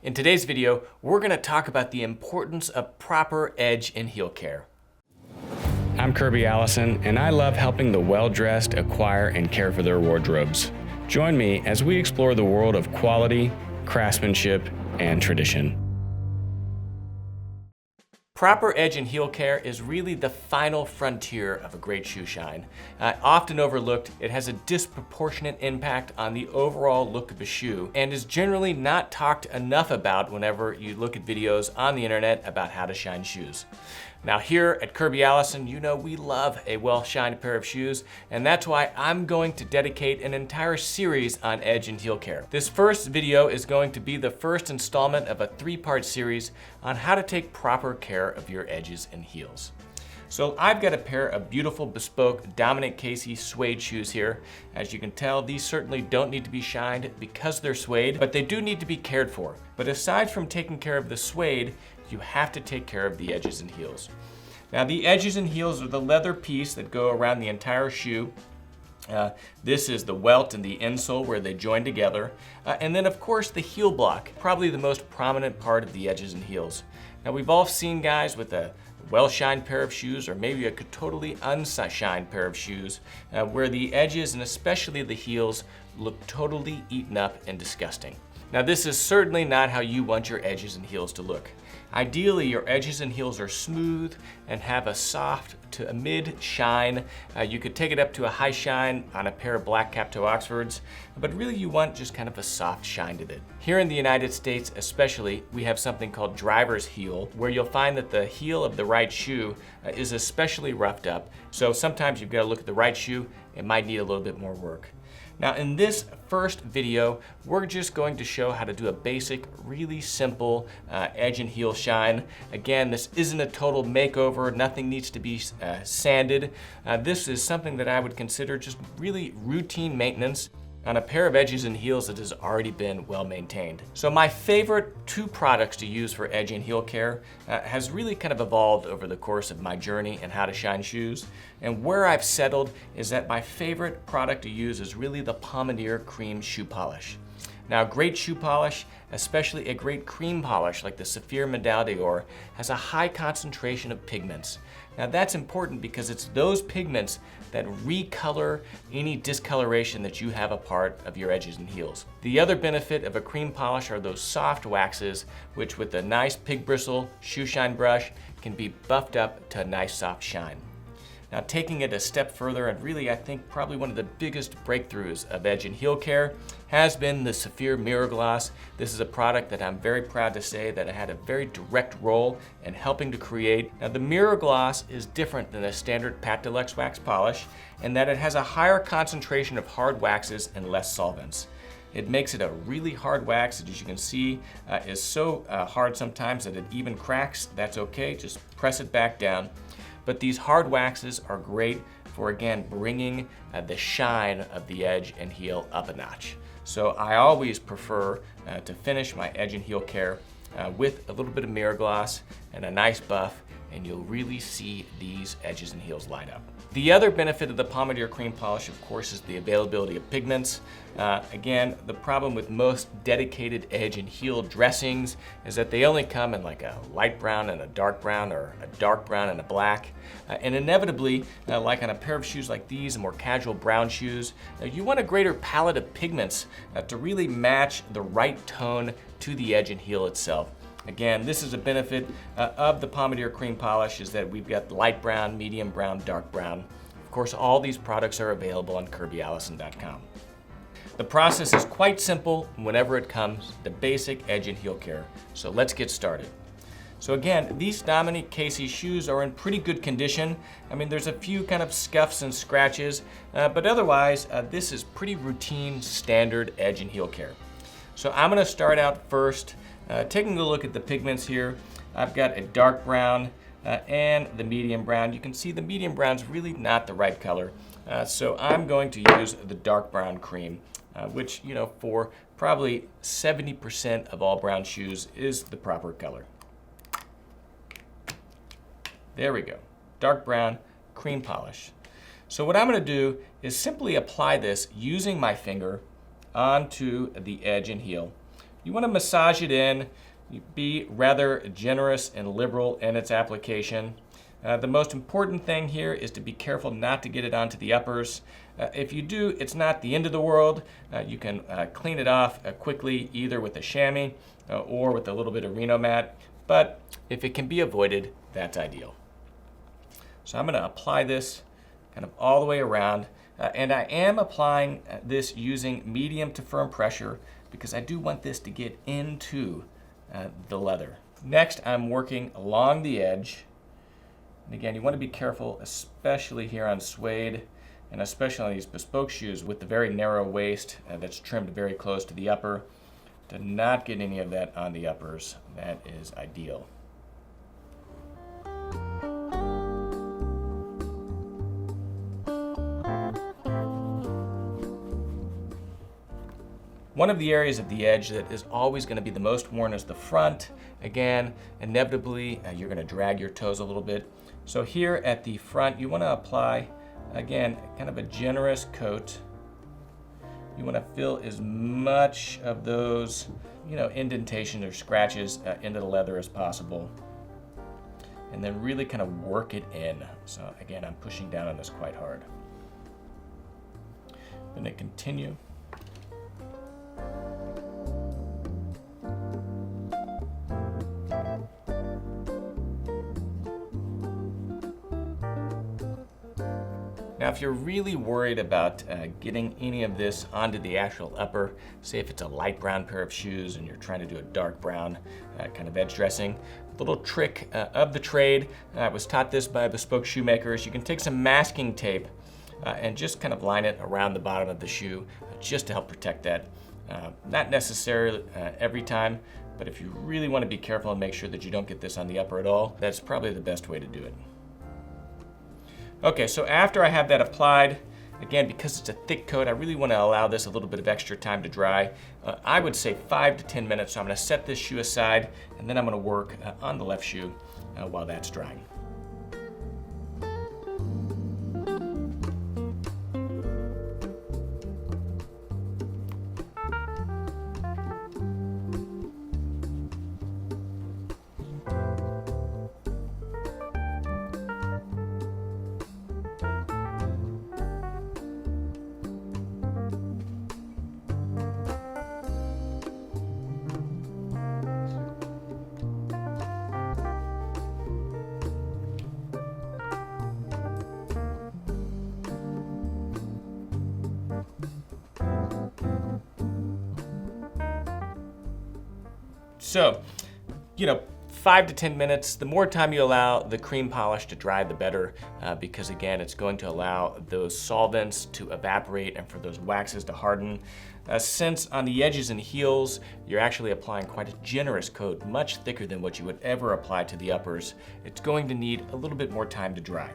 In today's video, we're going to talk about the importance of proper edge and heel care. I'm Kirby Allison, and I love helping the well-dressed acquire and care for their wardrobes. Join me as we explore the world of quality, craftsmanship, and tradition. Proper edge and heel care is really the final frontier of a great shoe shine. Often overlooked, it has a disproportionate impact on the overall look of a shoe and is generally not talked enough about whenever you look at videos on the internet about how to shine shoes. Now here at Kirby Allison, you know we love a well-shined pair of shoes, and that's why I'm going to dedicate an entire series on edge and heel care. This first video is going to be the first installment of a 3-part series on how to take proper care of your edges and heels. So I've got a pair of beautiful bespoke Dominic Casey suede shoes here. As you can tell, these certainly don't need to be shined because they're suede, but they do need to be cared for. But aside from taking care of the suede, you have to take care of the edges and heels. Now the edges and heels are the leather piece that go around the entire shoe. This is the welt and the insole where they join together. And then of course the heel block, probably the most prominent part of the edges and heels. Now we've all seen guys with a well-shined pair of shoes or maybe a totally unshined pair of shoes where the edges and especially the heels look totally eaten up and disgusting. Now this is certainly not how you want your edges and heels to look. Ideally, your edges and heels are smooth and have a soft to a mid shine. You could take it up to a high shine on a pair of black cap toe Oxfords, but really you want just kind of a soft shine to it. Here in the United States especially, we have something called driver's heel, where you'll find that the heel of the right shoe is especially roughed up. So sometimes you've got to look at the right shoe, it might need a little bit more work. Now in this first video, we're just going to show how to do a basic, really simple edge and heel shine. Again, this isn't a total makeover, nothing needs to be sanded. This is something that I would consider just really routine maintenance on a pair of edges and heels that has already been well maintained. So my favorite 2 products to use for edge and heel care has really kind of evolved over the course of my journey in how to shine shoes. And where I've settled is that my favorite product to use is really the Pomander Cream Shoe Polish. Now, great shoe polish, especially a great cream polish like the Saphir Medal d'Or, has a high concentration of pigments. Now that's important because it's those pigments that recolor any discoloration that you have a part of your edges and heels. The other benefit of a cream polish are those soft waxes, which with a nice pig bristle shoe shine brush can be buffed up to a nice soft shine. Now taking it a step further, and really I think probably one of the biggest breakthroughs of edge and heel care has been the Saphir Mirror Gloss. This is a product that I'm very proud to say that I had a very direct role in helping to create. Now the Mirror Gloss is different than a standard Pat Deluxe wax polish in that it has a higher concentration of hard waxes and less solvents. It makes it a really hard wax that, as you can see, is so hard sometimes that it even cracks. That's okay, just press it back down. But these hard waxes are great for, again, bringing the shine of the edge and heel up a notch. So I always prefer to finish my edge and heel care with a little bit of Mirror Gloss and a nice buff, and you'll really see these edges and heels light up. The other benefit of the Pomander Cream Polish, of course, is the availability of pigments. Again, the problem with most dedicated edge and heel dressings is that they only come in like a light brown and a dark brown, or a dark brown and a black. And inevitably, like on a pair of shoes like these, more casual brown shoes, you want a greater palette of pigments to really match the right tone to the edge and heel itself. Again, this is a benefit of the Pomander Cream Polish, is that we've got light brown, medium brown, dark brown. Of course, all these products are available on KirbyAllison.com. The process is quite simple whenever it comes to basic edge and heel care. So let's get started. So again, these Dominic Casey shoes are in pretty good condition. I mean, there's a few kind of scuffs and scratches, but otherwise, this is pretty routine, standard edge and heel care. So I'm gonna start out first taking a look at the pigments here. I've got a dark brown and the medium brown. You can see the medium brown's really not the right color. So I'm going to use the dark brown cream, which, you know, for probably 70% of all brown shoes is the proper color. There we go, dark brown cream polish. So what I'm gonna do is simply apply this using my finger onto the edge and heel You want to massage it in, be rather generous and liberal in its application. The most important thing here is to be careful not to get it onto the uppers. If you do, it's not the end of the world. You can clean it off quickly, either with a chamois or with a little bit of Reno mat, but if it can be avoided, that's ideal. So I'm going to apply this kind of all the way around, and I am applying this using medium to firm pressure because I do want this to get into the leather. Next, I'm working along the edge. And again, you want to be careful, especially here on suede, and especially on these bespoke shoes with the very narrow waist that's trimmed very close to the upper. To not get any of that on the uppers. That is ideal. One of the areas of the edge that is always going to be the most worn is the front. Again, inevitably, you're going to drag your toes a little bit. So here at the front, you want to apply, again, kind of a generous coat. You want to fill as much of those, indentations or scratches into the leather as possible. And then really kind of work it in. So again, I'm pushing down on this quite hard. Then I continue. Now, if you're really worried about getting any of this onto the actual upper, say if it's a light brown pair of shoes and you're trying to do a dark brown kind of edge dressing, a little trick of the trade, I was taught this by bespoke shoemakers. You can take some masking tape and just kind of line it around the bottom of the shoe just to help protect that. Not necessarily every time, but if you really want to be careful and make sure that you don't get this on the upper at all, that's probably the best way to do it. Okay, so after I have that applied, again, because it's a thick coat, I really want to allow this a little bit of extra time to dry. I would say 5 to 10 minutes, so I'm going to set this shoe aside, and then I'm going to work on the left shoe while that's drying. So, 5 to 10 minutes, the more time you allow the cream polish to dry, the better, because again, it's going to allow those solvents to evaporate and for those waxes to harden. Since on the edges and heels, you're actually applying quite a generous coat, much thicker than what you would ever apply to the uppers, it's going to need a little bit more time to dry.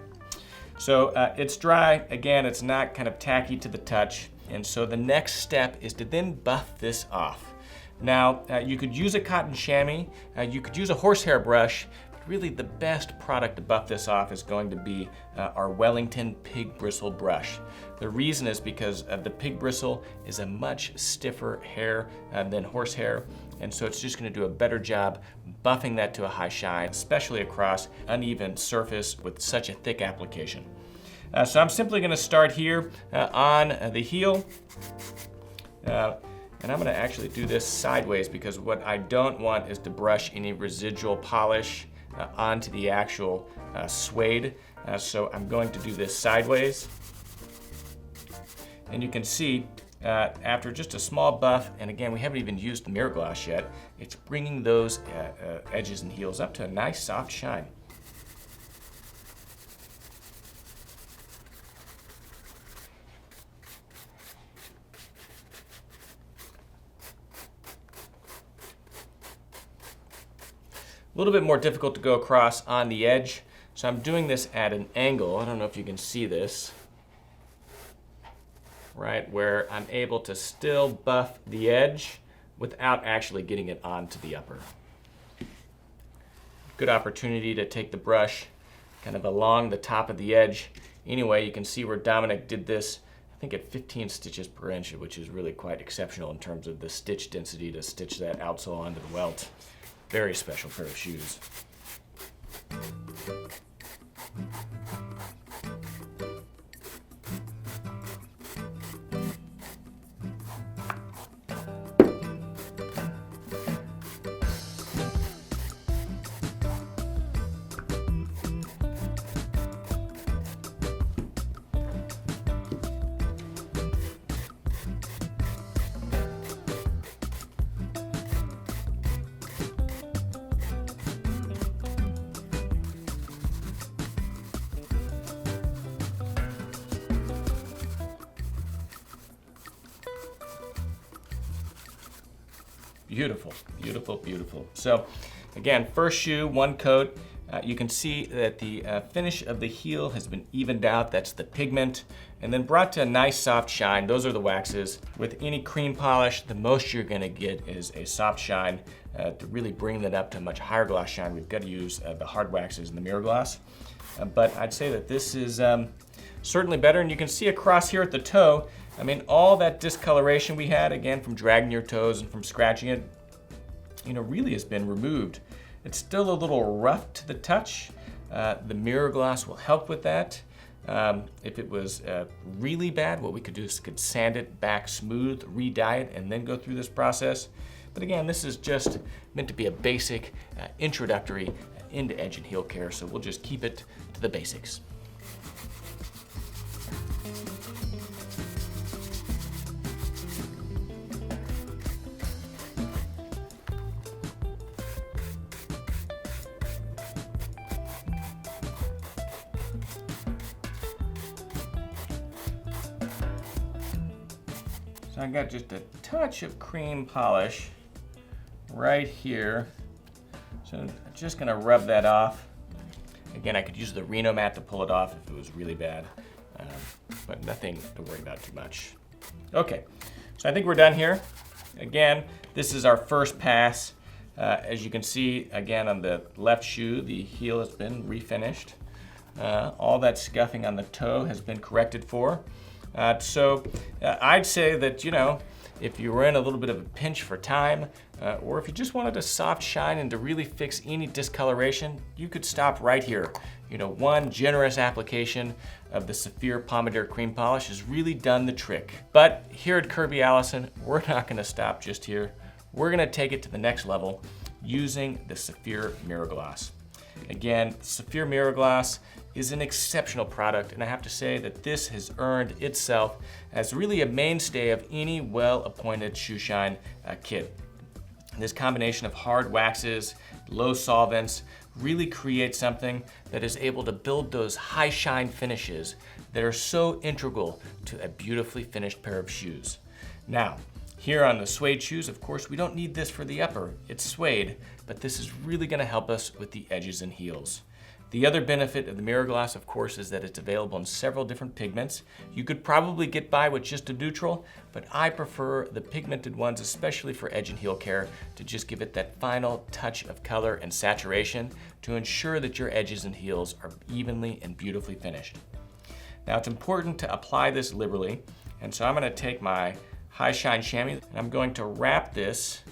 So it's dry, again, it's not kind of tacky to the touch, and so the next step is to then buff this off. Now, you could use a cotton chamois, you could use a horsehair brush, but really the best product to buff this off is going to be our Wellington pig bristle brush. The reason is because the pig bristle is a much stiffer hair than horsehair, and so it's just going to do a better job buffing that to a high shine, especially across uneven surface with such a thick application. So I'm simply going to start here on the heel. And I'm going to actually do this sideways because what I don't want is to brush any residual polish onto the actual suede. So I'm going to do this sideways. And you can see after just a small buff, and again, we haven't even used the mirror gloss yet, it's bringing those edges and heels up to a nice soft shine. A little bit more difficult to go across on the edge, so I'm doing this at an angle. I don't know if you can see this, right, where I'm able to still buff the edge without actually getting it onto the upper. Good opportunity to take the brush kind of along the top of the edge. Anyway, you can see where Dominic did this I think at 15 stitches per inch, which is really quite exceptional in terms of the stitch density to stitch that outsole onto the welt. Very special pair of shoes. Beautiful, beautiful, beautiful. So again, first shoe, one coat. You can see that the finish of the heel has been evened out. That's the pigment, and then brought to a nice soft shine. Those are the waxes. With any cream polish, the most you're gonna get is a soft shine. To really bring that up to a much higher gloss shine, we've got to use the hard waxes and the mirror gloss. But I'd say that this is certainly better, and you can see across here at the toe, I mean, all that discoloration we had, again, from dragging your toes and from scratching it, you know, really has been removed. It's still a little rough to the touch. The mirror gloss will help with that. If it was really bad, what we could do is could sand it back smooth, re-dye it, and then go through this process. But again, this is just meant to be a basic introductory into edge and heel care, so we'll just keep it to the basics. So I got just a touch of cream polish right here. So I'm just gonna rub that off. Again, I could use the Reno mat to pull it off if it was really bad, but nothing to worry about too much. Okay, so I think we're done here. Again, this is our first pass. As you can see, again, on the left shoe, the heel has been refinished. All that scuffing on the toe has been corrected for. So I'd say that, you know, if you were in a little bit of a pinch for time, or if you just wanted a soft shine and to really fix any discoloration, you could stop right here. You know, one generous application of the Saphir Pomander Cream Polish has really done the trick. But here at Kirby Allison, we're not gonna stop just here. We're gonna take it to the next level using the Saphir Mirror Gloss. Again, the Saphir Mirror Gloss is an exceptional product, and I have to say that this has earned itself as really a mainstay of any well-appointed Shoeshine kit. This combination of hard waxes, low solvents, really creates something that is able to build those high shine finishes that are so integral to a beautifully finished pair of shoes. Now, here on the suede shoes, of course, we don't need this for the upper. It's suede, but this is really gonna help us with the edges and heels. The other benefit of the mirror gloss, of course, is that it's available in several different pigments. You could probably get by with just a neutral, but I prefer the pigmented ones, especially for edge and heel care, to just give it that final touch of color and saturation to ensure that your edges and heels are evenly and beautifully finished. Now, it's important to apply this liberally, and so I'm gonna take my high shine chamois, and I'm going to wrap this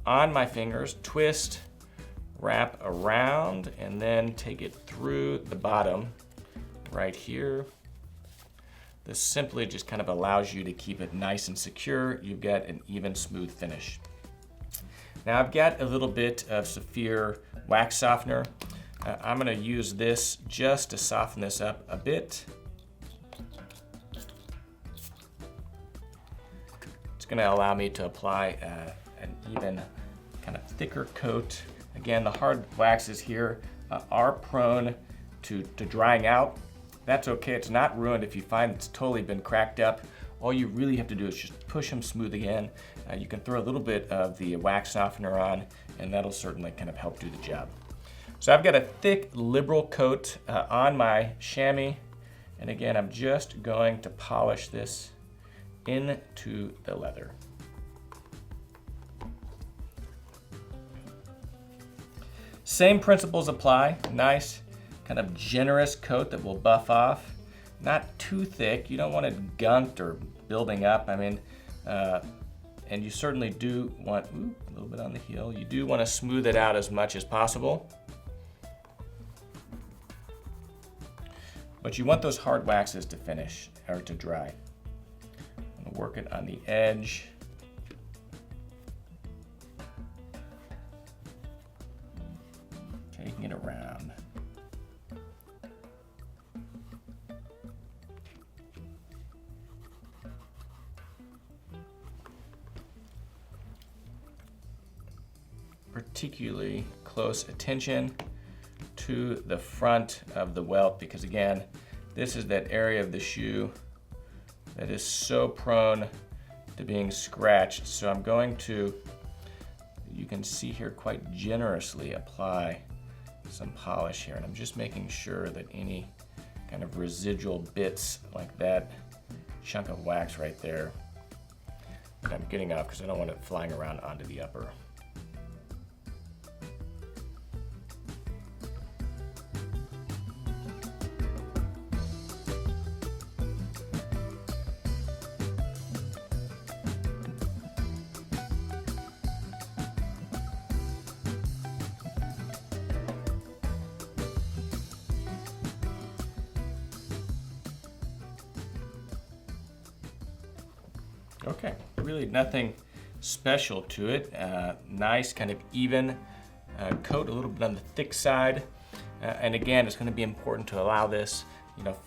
on my fingers, twist, wrap around, and then take it through the bottom right here. This simply just kind of allows you to keep it nice and secure. You've got an even, smooth finish. Now I've got a little bit of Saphir wax softener. I'm gonna use this just to soften this up a bit. It's gonna allow me to apply an even kind of thicker coat. Again, the hard waxes here are prone to drying out. That's okay, it's not ruined if you find it's totally been cracked up. All you really have to do is just push them smooth again. You can throw a little bit of the wax softener on, and that'll certainly kind of help do the job. So I've got a thick, liberal coat on my chamois, and again, I'm just going to polish this into the leather. Same principles apply. Nice, kind of generous coat that will buff off. not too thick. You don't want it gunked or building up. I mean, and you certainly do want, a little bit on the heel, you do want to smooth it out as much as possible. But you want those hard waxes to finish, or to dry. I'm gonna work it on the edge. Taking it around. Particularly close attention to the front of the welt, because again, this is that area of the shoe that is so prone to being scratched. So I'm going to, you can see here, quite generously apply some polish here, and I'm just making sure that any kind of residual bits like that chunk of wax right there that I'm getting off, because I don't want it flying around onto the upper. Okay, really nothing special to it. Nice kind of even coat, a little bit on the thick side. And again, it's going to be important to allow this,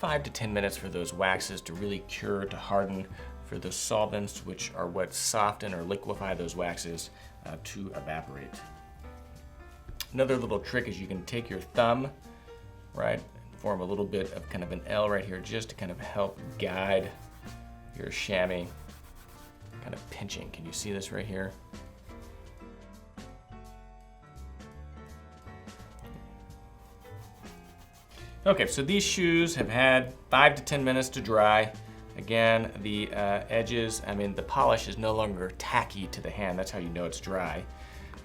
5 to 10 minutes for those waxes to really cure, to harden, for the solvents, which are what soften or liquefy those waxes, to evaporate. Another little trick is you can take your thumb, right, form a little bit of kind of an L right here, just to kind of help guide your chamois. Kind of pinching. Can you see this right here? Okay, so these shoes have had 5 to 10 minutes to dry. Again, the edges, the polish is no longer tacky to the hand. That's how you know it's dry.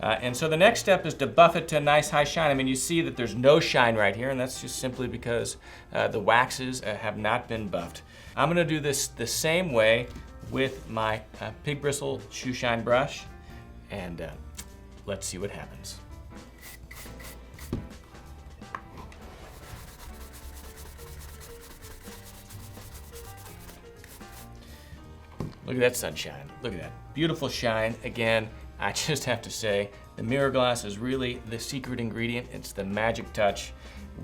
And so the next step is to buff it to a nice high shine. You see that there's no shine right here, and that's just simply because the waxes have not been buffed. I'm gonna do this the same way with my pig bristle Shoeshine brush, and let's see what happens. Look at that sunshine. Look at that beautiful shine. Again, I just have to say, the mirror glass is really the secret ingredient. It's the magic touch.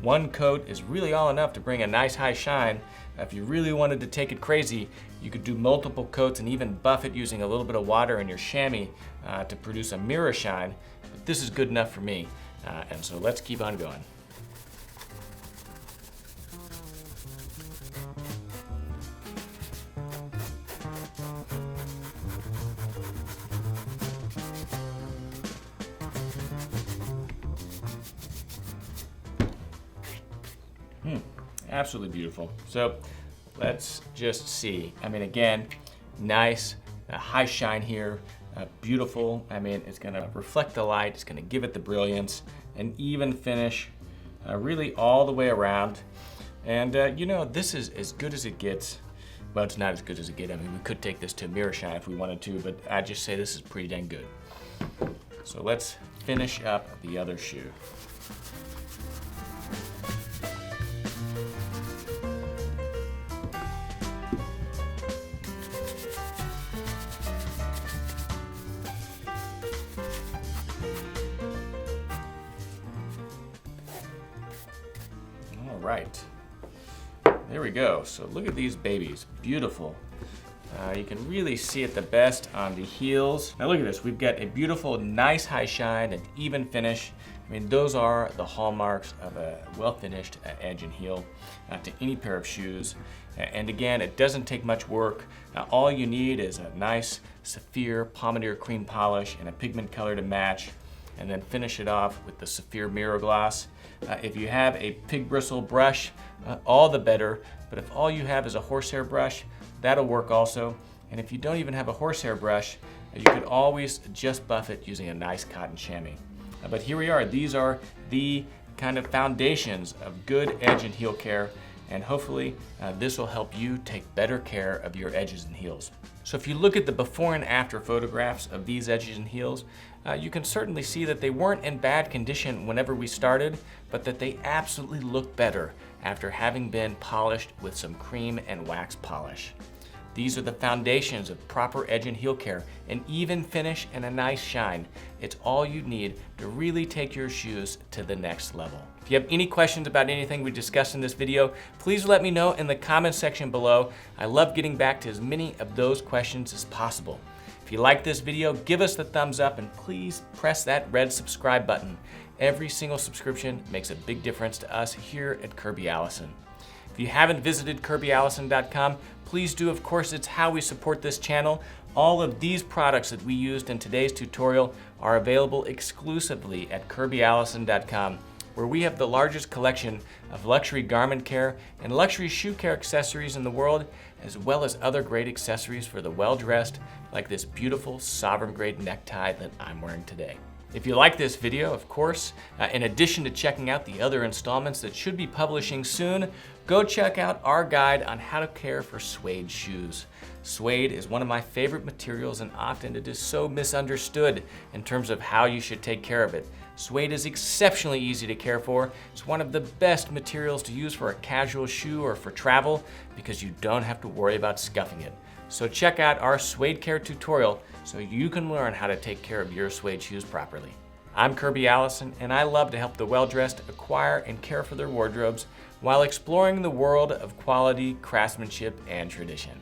One coat is really all enough to bring a nice high shine. If you really wanted to take it crazy, you could do multiple coats and even buff it using a little bit of water in your chamois to produce a mirror shine. But this is good enough for me. And so let's keep on going. Absolutely beautiful. So let's just see. Again, nice, high shine here, beautiful. It's gonna reflect the light, it's gonna give it the brilliance, an even finish, really all the way around. And this is as good as it gets. Well, it's not as good as it gets. We could take this to mirror shine if we wanted to, but I just say this is pretty dang good. So let's finish up the other shoe. Right, there we go. So look at these babies, beautiful. You can really see it the best on the heels. Now look at this, we've got a beautiful, nice high shine and even finish. Those are the hallmarks of a well-finished edge and heel to any pair of shoes. And again, it doesn't take much work. All you need is a nice Saphir Pomander cream polish and a pigment color to match, and then finish it off with the Saphir mirror gloss. If you have a pig bristle brush, all the better, but if all you have is a horsehair brush, that'll work also. And if you don't even have a horsehair brush, you could always just buff it using a nice cotton chamois. But here we are. These are the kind of foundations of good edge and heel care. and hopefully this will help you take better care of your edges and heels. So if you look at the before and after photographs of these edges and heels, you can certainly see that they weren't in bad condition whenever we started, but that they absolutely look better after having been polished with some cream and wax polish. These are the foundations of proper edge and heel care, an even finish and a nice shine. It's all you need to really take your shoes to the next level. If you have any questions about anything we discussed in this video, please let me know in the comments section below. I love getting back to as many of those questions as possible. If you like this video, give us the thumbs up and please press that red subscribe button. Every single subscription makes a big difference to us here at Kirby Allison. If you haven't visited KirbyAllison.com, please do. Of course, it's how we support this channel. All of these products that we used in today's tutorial are available exclusively at KirbyAllison.com, where we have the largest collection of luxury garment care and luxury shoe care accessories in the world, as well as other great accessories for the well-dressed, like this beautiful sovereign grade necktie that I'm wearing today. If you like this video, of course, in addition to checking out the other installments that should be publishing soon, go check out our guide on how to care for suede shoes. Suede is one of my favorite materials, and often it is so misunderstood in terms of how you should take care of it. Suede is exceptionally easy to care for. It's one of the best materials to use for a casual shoe or for travel because you don't have to worry about scuffing it. So check out our suede care tutorial so you can learn how to take care of your suede shoes properly. I'm Kirby Allison, and I love to help the well-dressed acquire and care for their wardrobes while exploring the world of quality, craftsmanship, and tradition.